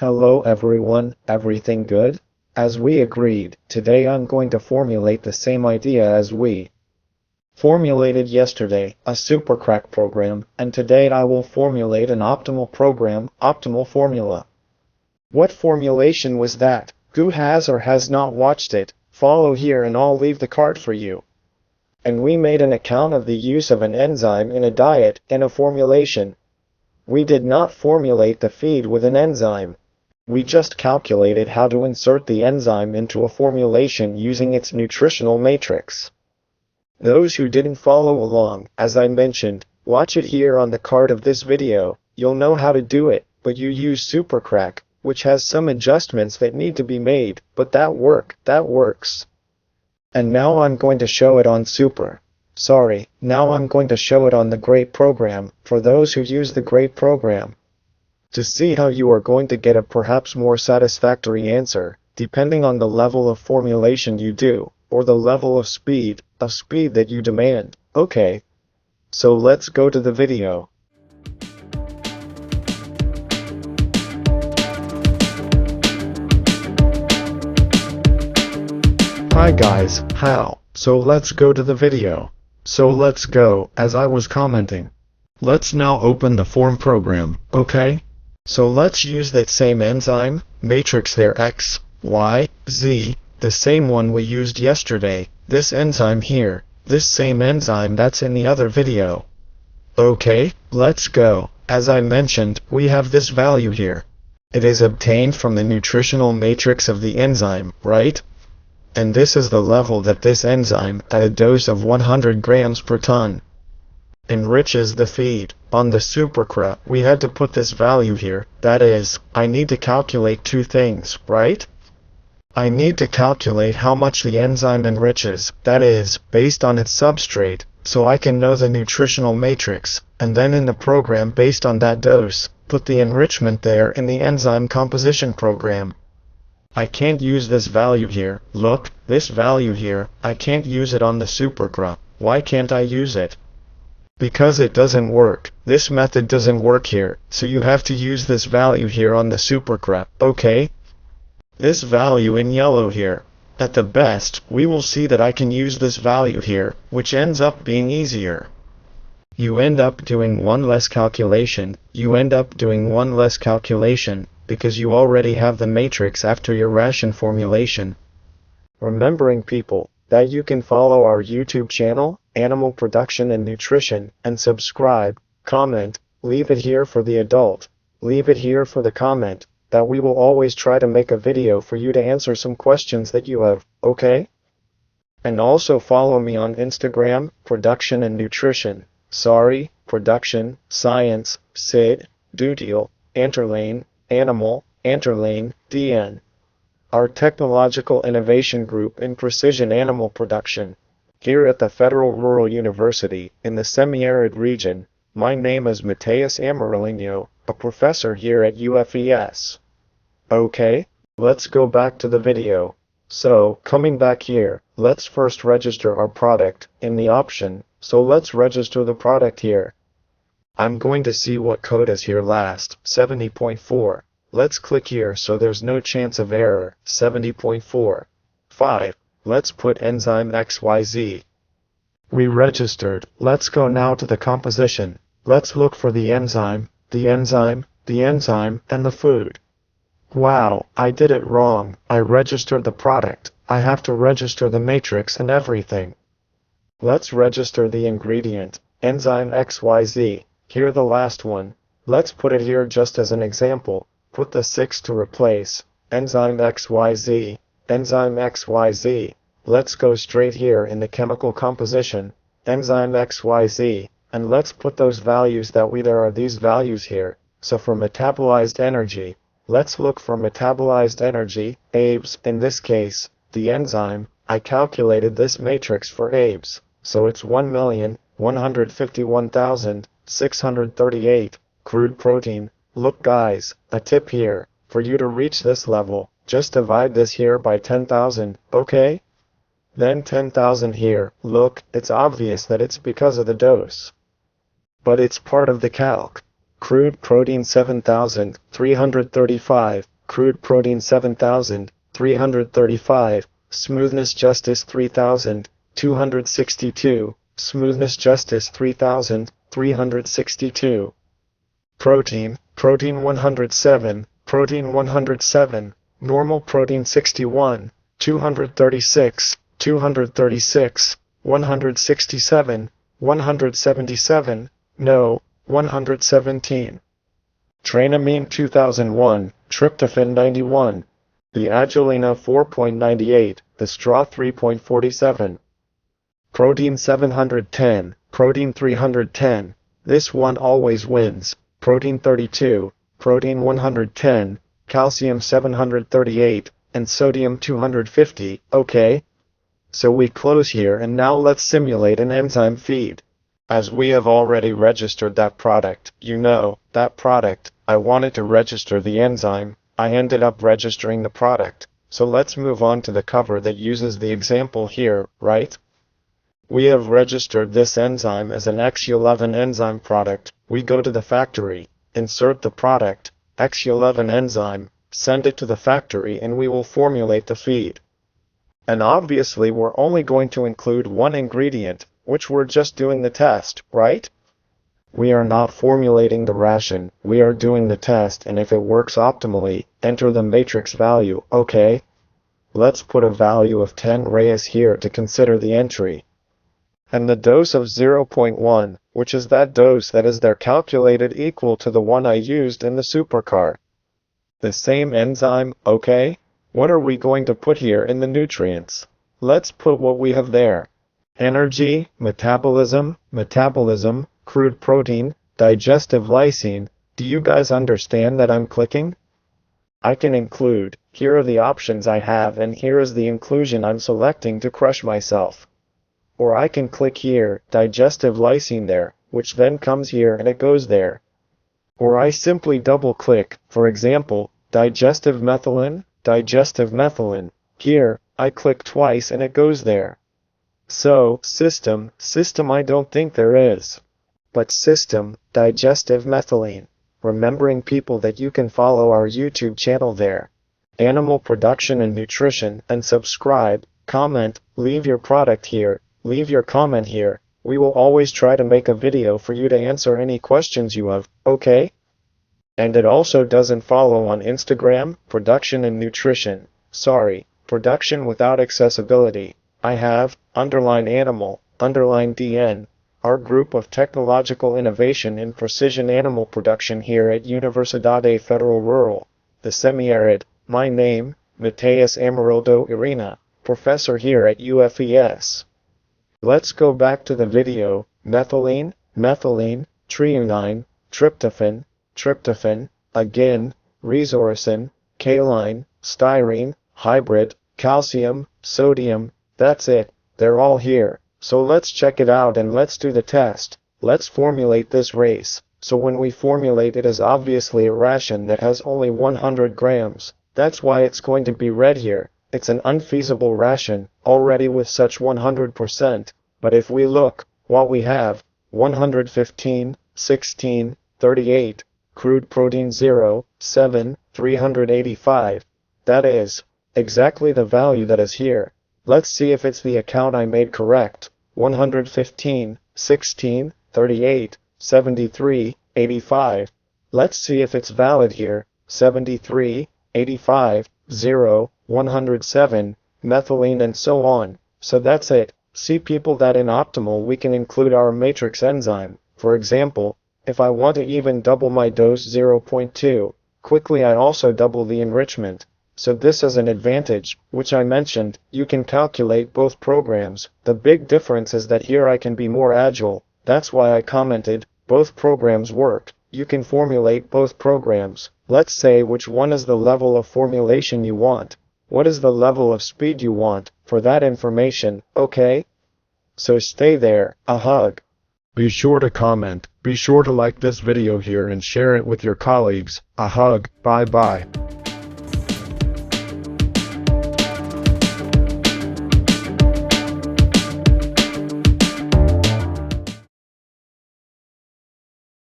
Hello everyone, everything good? As we agreed, today I'm going to formulate the same idea as we formulated yesterday, a supercrack program, and today I will formulate an optimal program, optimal formula. What formulation was that? Who has or has not watched it? Follow here and I'll leave the card for you. And we made an account of the use of an enzyme in a diet and a formulation. We did not formulate the feed with an enzyme. We just calculated how to insert the enzyme into a formulation using its nutritional matrix. Those who didn't follow along, as I mentioned, watch it here on the card of this video. You'll know how to do it, but you use supercrack, which has some adjustments that need to be made, but that works. And now I'm going to show it on now I'm going to show it on the great program, for those who use the great program. To see how you are going to get a perhaps more satisfactory answer, depending on the level of formulation you do, or the level of speed that you demand. Okay. So let's go to the video. Hi guys, how? So let's go to the video. So let's go, as I was commenting. Let's now open the form program, okay? So let's use that same enzyme, matrix there X, Y, Z, the same one we used yesterday, this enzyme here, this same enzyme that's in the other video. Okay, let's go. As I mentioned, we have this value here. It is obtained from the nutritional matrix of the enzyme, right? And this is the level that this enzyme, at a dose of 100 grams per ton, enriches the feed. On the supercrack, we had to put this value here. That is, I need to calculate two things, right? I need to calculate how much the enzyme enriches, that is, based on its substrate, so I can know the nutritional matrix, and then in the program based on that dose, put the enrichment there in the enzyme composition program. I can't use this value here. Look, this value here, I can't use it on the supercrack. Why can't I use it? Because it doesn't work. This method doesn't work here, so you have to use this value here on the supercrack, okay? This value in yellow here. At the best, we will see that I can use this value here, which ends up being easier. You end up doing one less calculation, because you already have the matrix after your ration formulation. Remembering people, that you can follow our YouTube channel, Animal Production and Nutrition, and subscribe, comment, leave it here for the adult, leave it here for the comment, that we will always try to make a video for you to answer some questions that you have, okay? And also follow me on Instagram, Production and Nutrition, Production, Science, Sid, Dutiel, Anterlane, Animal, Anterlane, DN. Our technological innovation group in precision animal production. Here at the Federal Rural University, in the semi-arid region, my name is Mateus Amarilino, a professor here at UFES. Okay, let's go back to the video. So, coming back here, let's first register our product in the option, so let's register the product here. I'm going to see what code is here last, 70.4. Let's click here so there's no chance of error, 70.4. 5. Let's put enzyme XYZ. We registered. Let's go now to the composition. Let's look for the enzyme, and the food. Wow, I did it wrong. I registered the product. I have to register the matrix and everything. Let's register the ingredient, enzyme XYZ. Here the last one. Let's put it here just as an example. Put the 6 to replace, enzyme XYZ. Let's go straight here in the chemical composition, enzyme XYZ, and let's put those values there are these values here. So for metabolized energy, let's look for metabolized energy, ABES, in this case, the enzyme, I calculated this matrix for ABES, so it's 1,151,638, crude protein. Look guys, a tip here, for you to reach this level, just divide this here by 10,000, okay? Then 10,000 here. Look, it's obvious that it's because of the dose. But it's part of the calc. Crude protein 7,335, crude protein 7,335, smoothness justice 3,262, smoothness justice 3,362. Protein 107, protein 107, normal protein 61, 236, 236, 167, 177, no, 117. Trainamine 2001, tryptophan 91, the Agilina 4.98, the straw 3.47. Protein 710, protein 310, this one always wins. Protein 32, protein 110, calcium 738, and sodium 250, okay? So we close here and now let's simulate an enzyme feed. As we have already registered that product, that product, I wanted to register the enzyme, I ended up registering the product. So let's move on to the cover that uses the example here, right? We have registered this enzyme as an X11 enzyme product. We go to the factory, insert the product, X11 enzyme, send it to the factory and we will formulate the feed. And obviously we're only going to include one ingredient, which we're just doing the test, right? We are not formulating the ration, we are doing the test, and if it works optimally, enter the matrix value, okay? Let's put a value of 10 Reyes here to consider the entry. And the dose of 0.1, which is that dose that is there calculated equal to the one I used in the supercar. The same enzyme, okay? What are we going to put here in the nutrients? Let's put what we have there. Energy, metabolism, crude protein, digestive lysine. Do you guys understand that I'm clicking? I can include, here are the options I have and here is the inclusion I'm selecting to crush myself. Or I can click here, digestive lysine there, which then comes here and it goes there. Or I simply double click, for example, digestive methylene, here, I click twice and it goes there. So, system I don't think there is. But system, digestive methylene. Remembering people that you can follow our YouTube channel there. Animal Production and Nutrition, and subscribe, comment, leave your product here, leave your comment here. We will always try to make a video for you to answer any questions you have, okay? And it also doesn't follow on Instagram, Production and Nutrition. Sorry, Production without accessibility. I have, _animal, _DN, our group of technological innovation in precision animal production here at Universidade Federal Rural, the semi-arid. My name, Mateus Amarildo Irina, professor here at UFES. Let's go back to the video. Methylene, threonine, tryptophan, again, resorcin, kaolin, styrene, hybrid, calcium, sodium, that's it, they're all here. So let's check it out and let's do the test. Let's formulate this race. So when we formulate it is obviously a ration that has only 100 grams. That's why it's going to be red here. It's an unfeasible ration, already with such 100%. But if we look, what we have, 115, 16, 38, crude protein 0, 7, 385. That is exactly the value that is here. Let's see if it's the account I made correct. 115, 16, 38, 73, 85. Let's see if it's valid here. 73, 85, 0, 107, methylene and so on. So that's it. See people that in optimal we can include our matrix enzyme. For example, if I want to even double my dose 0.2, quickly I also double the enrichment. So this is an advantage, which I mentioned, you can calculate both programs. The big difference is that here I can be more agile. That's why I commented, both programs work. You can formulate both programs. Let's say which one is the level of formulation you want. What is the level of speed you want, for that information, okay? So stay there, a hug. Be sure to comment, be sure to like this video here and share it with your colleagues. A hug, bye bye.